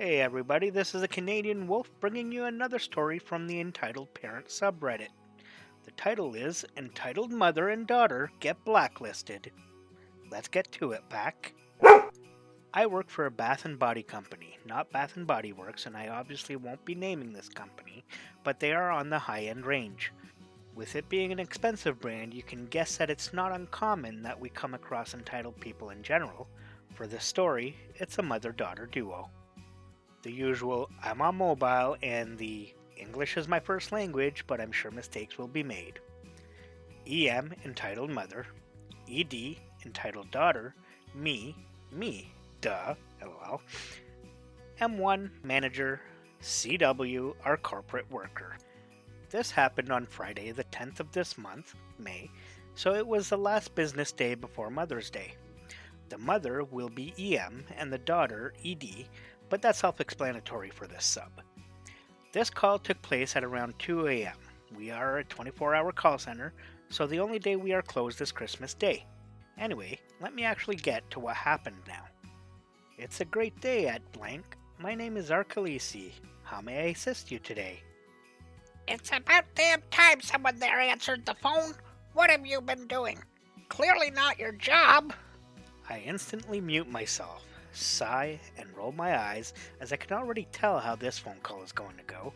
Hey everybody, this is a Canadian Wolf bringing you another story from the Entitled Parents subreddit. The title is Entitled Mother and Daughter Get Blacklisted. Let's get to it, Pack. I work for a bath and body company, not Bath and Body Works, and I obviously won't be naming this company, but they are on the high-end range. With it being an expensive brand, you can guess that it's not uncommon that we come across entitled people in general. For this story, it's a mother-daughter duo. The usual I'm on mobile and the English is my first language, but I'm sure mistakes will be made. EM entitled mother, ED entitled daughter, me, duh, lol. M1 manager, CW our corporate worker. This happened on Friday the 10th of this month, May, so it was the last business day before Mother's Day. The mother will be EM and the daughter ED, but that's self-explanatory for this sub. This call took place at around 2 a.m. We are a 24-hour call center, so the only day we are closed is Christmas Day. Anyway, let me actually get to what happened now. It's a great day at blank. My name is Arkalisi. How may I assist you today? It's about damn time someone there answered the phone. What have you been doing? Clearly not your job. I instantly mute myself, sigh, and roll my eyes as I can already tell how this phone call is going to go.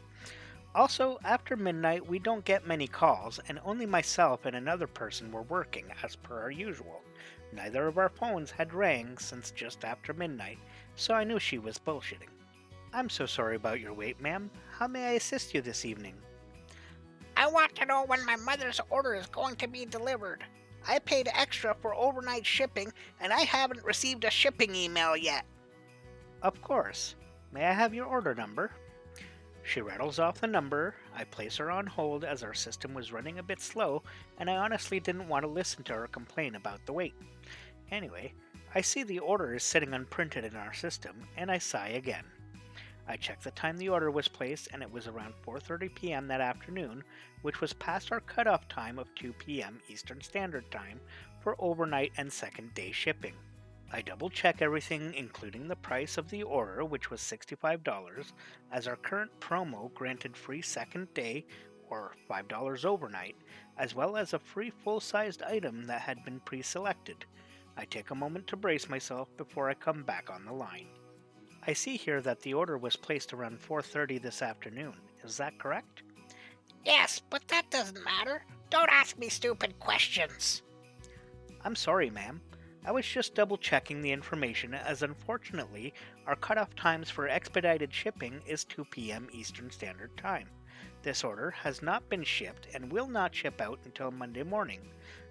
Also, after midnight, we don't get many calls, and only myself and another person were working as per our usual. Neither of our phones had rang since just after midnight, so I knew she was bullshitting. I'm so sorry about your wait, ma'am. How may I assist you this evening? I want to know when my mother's order is going to be delivered. I paid extra for overnight shipping, and I haven't received a shipping email yet. Of course. May I have your order number? She rattles off the number. I place her on hold as our system was running a bit slow, and I honestly didn't want to listen to her complain about the wait. Anyway, I see the order is sitting unprinted in our system, and I sigh again. I check the time the order was placed, and it was around 4:30 p.m. that afternoon, which was past our cutoff time of 2 p.m. Eastern Standard Time for overnight and second day shipping. I double check everything, including the price of the order, which was $65, as our current promo granted free second day or $5 overnight, as well as a free full-sized item that had been pre-selected. I take a moment to brace myself before I come back on the line. I see here that the order was placed around 4:30 this afternoon. Is that correct? Yes, but that doesn't matter. Don't ask me stupid questions. I'm sorry, ma'am. I was just double checking the information as unfortunately our cutoff times for expedited shipping is 2 p.m. Eastern Standard Time. This order has not been shipped and will not ship out until Monday morning.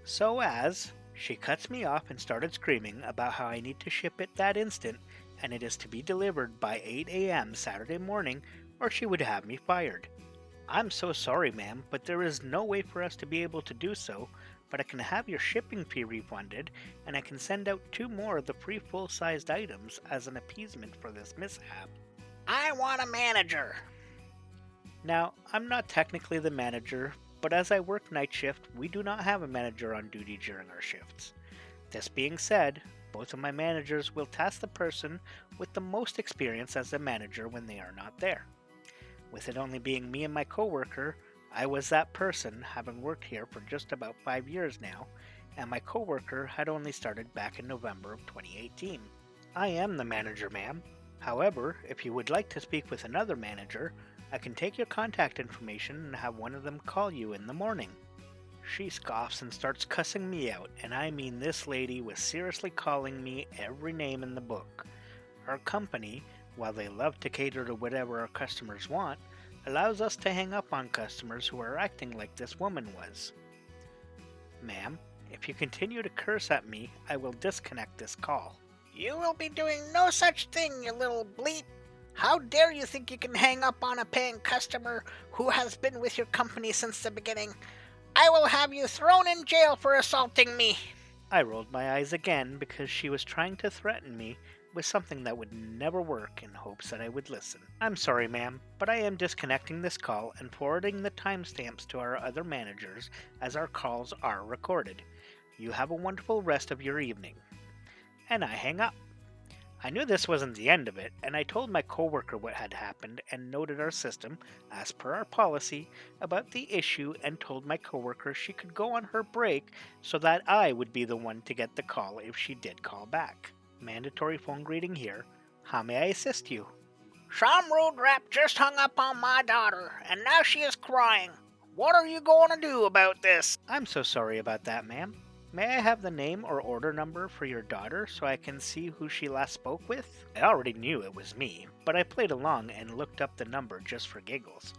So as... She cuts me off and started screaming about how I need to ship it that instant and it is to be delivered by 8 a.m. Saturday morning or she would have me fired. I'm so sorry, ma'am, but there is no way for us to be able to do so, but I can have your shipping fee refunded and I can send out 2 more of the free full-sized items as an appeasement for this mishap. I want a manager. Now, I'm not technically the manager, but as I work night shift, we do not have a manager on duty during our shifts. This being said, both of my managers will task the person with the most experience as a manager when they are not there. With it only being me and my coworker, I was that person, having worked here for just about 5 years now, and my coworker had only started back in November of 2018. I am the manager, ma'am. However, if you would like to speak with another manager, I can take your contact information and have one of them call you in the morning. She scoffs and starts cussing me out, and I mean this lady was seriously calling me every name in the book. Our company, while they love to cater to whatever our customers want, allows us to hang up on customers who are acting like this woman was. Ma'am, if you continue to curse at me, I will disconnect this call. You will be doing no such thing, you little bleep. How dare you think you can hang up on a paying customer who has been with your company since the beginning? I will have you thrown in jail for assaulting me. I rolled my eyes again because she was trying to threaten me with something that would never work in hopes that I would listen. I'm sorry, ma'am, but I am disconnecting this call and forwarding the timestamps to our other managers as our calls are recorded. You have a wonderful rest of your evening. And I hang up. I knew this wasn't the end of it, and I told my coworker what had happened and noted our system, as per our policy, about the issue and told my coworker she could go on her break so that I would be the one to get the call if she did call back. Mandatory phone greeting here. How may I assist you? Some rude rap just hung up on my daughter, and now she is crying. What are you going to do about this? I'm so sorry about that, ma'am. May I have the name or order number for your daughter so I can see who she last spoke with? I already knew it was me, but I played along and looked up the number just for giggles.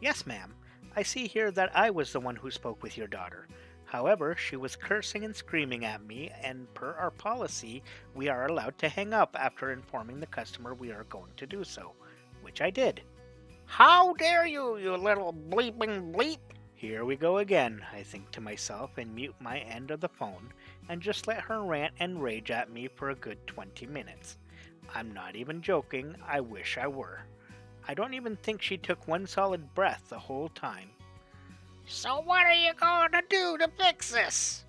Yes, ma'am. I see here that I was the one who spoke with your daughter. However, she was cursing and screaming at me, and per our policy, we are allowed to hang up after informing the customer we are going to do so, which I did. How dare you, you little bleeping bleep? Here we go again, I think to myself, and mute my end of the phone, and just let her rant and rage at me for a good 20 minutes. I'm not even joking, I wish I were. I don't even think she took one solid breath the whole time. So what are you going to do to fix this?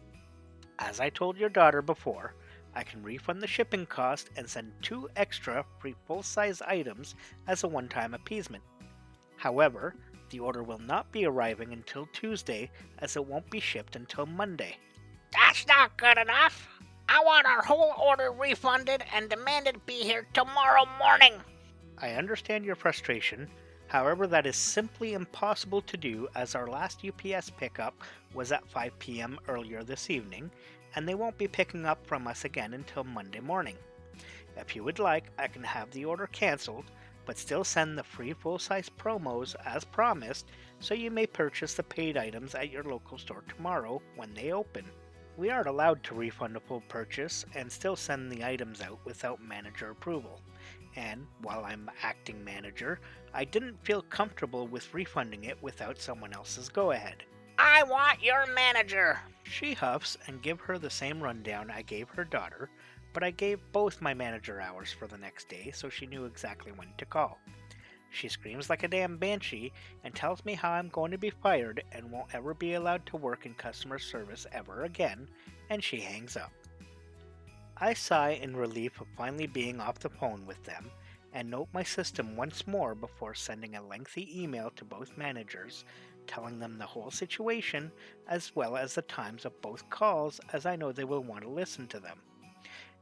As I told your daughter before, I can refund the shipping cost and send 2 extra free full-size items as a one-time appeasement. However, the order will not be arriving until Tuesday, as it won't be shipped until Monday. That's not good enough. I want our whole order refunded and demand it be here tomorrow morning. I understand your frustration. However, that is simply impossible to do, as our last UPS pickup was at 5 p.m. earlier this evening, and they won't be picking up from us again until Monday morning. If you would like, I can have the order cancelled, but still send the free full-size promos as promised, so you may purchase the paid items at your local store tomorrow when they open. We aren't allowed to refund a full purchase and still send the items out without manager approval. And while I'm acting manager, I didn't feel comfortable with refunding it without someone else's go-ahead. I want your manager. She huffs and give her the same rundown I gave her daughter, but I gave both my manager hours for the next day so she knew exactly when to call. She screams like a damn banshee and tells me how I'm going to be fired and won't ever be allowed to work in customer service ever again, and she hangs up. I sigh in relief of finally being off the phone with them, and note my system once more before sending a lengthy email to both managers, telling them the whole situation as well as the times of both calls, as I know they will want to listen to them.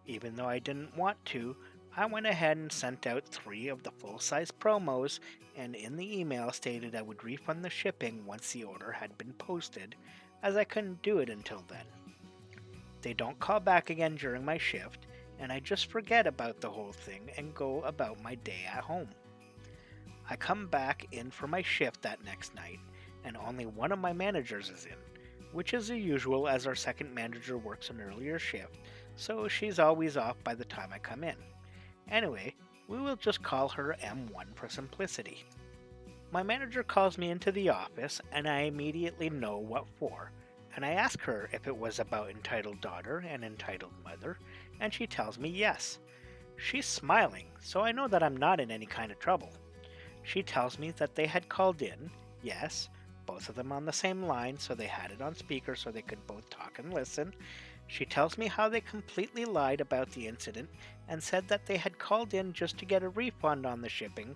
Even though I didn't want to, I went ahead and sent out 3 of the full-size promos, and in the email stated I would refund the shipping once the order had been posted, as I couldn't do it until then. They don't call back again during my shift, and I just forget about the whole thing and go about my day at home. I come back in for my shift that next night, and only one of my managers is in, which is the usual as our second manager works an earlier shift, so she's always off by the time I come in. Anyway, we will just call her M1 for simplicity. My manager calls me into the office, and I immediately know what for, and I ask her if it was about entitled daughter and entitled mother, and she tells me yes. She's smiling, so I know that I'm not in any kind of trouble. She tells me that they had called in, yes, both of them on the same line, so they had it on speaker so they could both talk and listen. She tells me how they completely lied about the incident and said that they had called in just to get a refund on the shipping,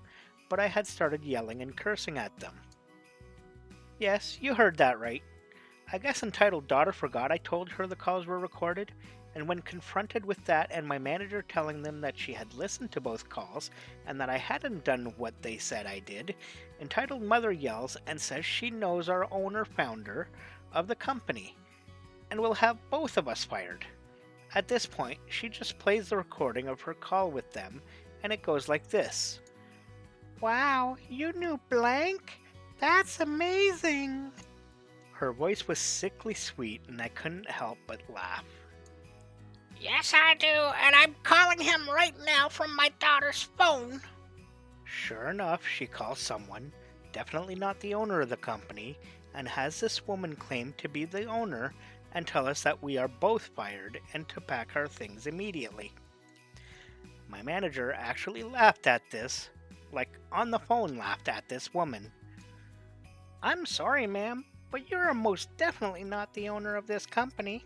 but I had started yelling and cursing at them. Yes, you heard that right. I guess entitled daughter forgot I told her the calls were recorded, and when confronted with that and my manager telling them that she had listened to both calls and that I hadn't done what they said I did, entitled mother yells and says she knows our owner-founder of the company and will have both of us fired. At this point, she just plays the recording of her call with them, and it goes like this. Wow, you knew blank? That's amazing! Her voice was sickly sweet, and I couldn't help but laugh. Yes, I do, and I'm calling him right now from my daughter's phone. Sure enough, she calls someone, definitely not the owner of the company, and has this woman claim to be the owner and tell us that we are both fired and to pack our things immediately. My manager actually laughed at this, like on the phone laughed at this woman. I'm sorry, ma'am, but you're most definitely not the owner of this company.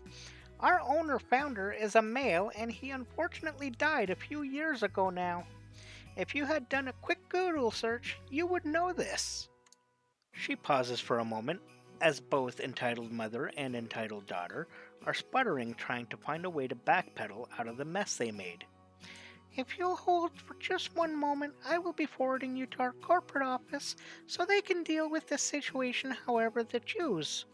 Our owner-founder is a male and he unfortunately died a few years ago now. If you had done a quick Google search, you would know this. She pauses for a moment, as both entitled mother and entitled daughter are sputtering trying to find a way to backpedal out of the mess they made. If you'll hold for just one moment, I will be forwarding you to our corporate office so they can deal with this situation however they choose.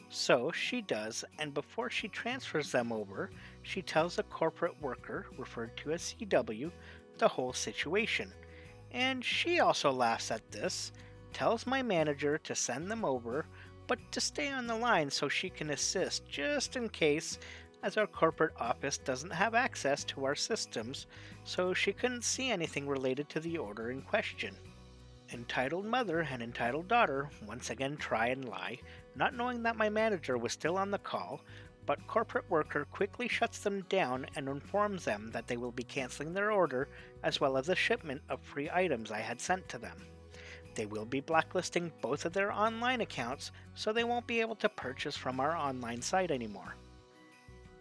So she does, and before she transfers them over, she tells a corporate worker, referred to as CW, the whole situation. And she also laughs at this, tells my manager to send them over, but to stay on the line so she can assist just in case, as our corporate office doesn't have access to our systems, so she couldn't see anything related to the order in question. Entitled mother and entitled daughter once again try and lie, not knowing that my manager was still on the call, but corporate worker quickly shuts them down and informs them that they will be canceling their order as well as a shipment of free items I had sent to them. They will be blacklisting both of their online accounts so they won't be able to purchase from our online site anymore.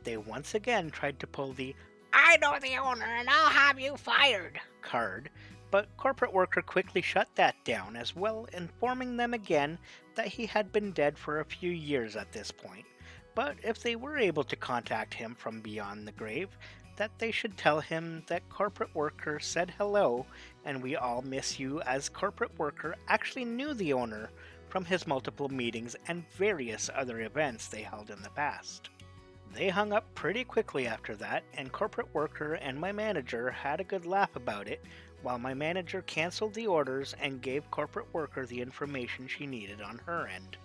They once again tried to pull the I know the owner and I'll have you fired card, but corporate worker quickly shut that down as well, informing them again that he had been dead for a few years at this point. But if they were able to contact him from beyond the grave, that they should tell him that corporate worker said hello and we all miss you, as corporate worker actually knew the owner from his multiple meetings and various other events they held in the past. They hung up pretty quickly after that, and corporate worker and my manager had a good laugh about it, while my manager canceled the orders and gave corporate worker the information she needed on her end.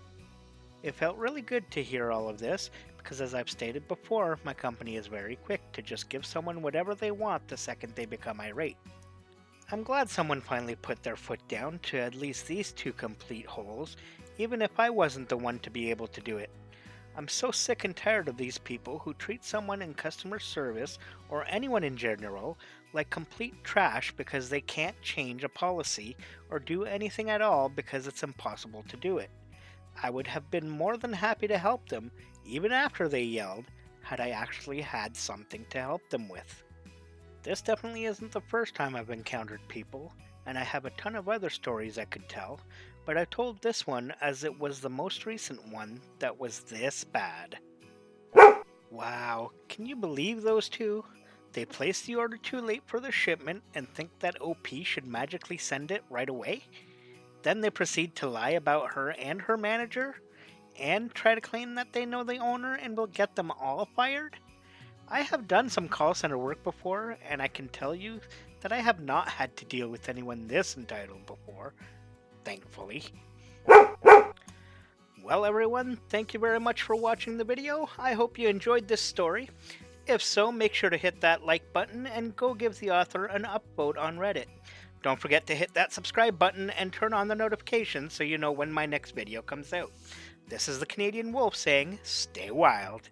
It felt really good to hear all of this, because as I've stated before, my company is very quick to just give someone whatever they want the second they become irate. I'm glad someone finally put their foot down to at least these two complete holes, even if I wasn't the one to be able to do it. I'm so sick and tired of these people who treat someone in customer service, or anyone in general, like complete trash because they can't change a policy or do anything at all because it's impossible to do it. I would have been more than happy to help them, even after they yelled, had I actually had something to help them with. This definitely isn't the first time I've encountered people, and I have a ton of other stories I could tell, but I told this one as it was the most recent one that was this bad. Wow, can you believe those two? They placed the order too late for the shipment and think that OP should magically send it right away? Then they proceed to lie about her and her manager, and try to claim that they know the owner and will get them all fired? I have done some call center work before, and I can tell you that I have not had to deal with anyone this entitled before, thankfully. Well everyone, thank you very much for watching the video. I hope you enjoyed this story. If so, make sure to hit that like button and go give the author an upvote on Reddit. Don't forget to hit that subscribe button and turn on the notifications so you know when my next video comes out. This is the Canadian Wolf saying, stay wild.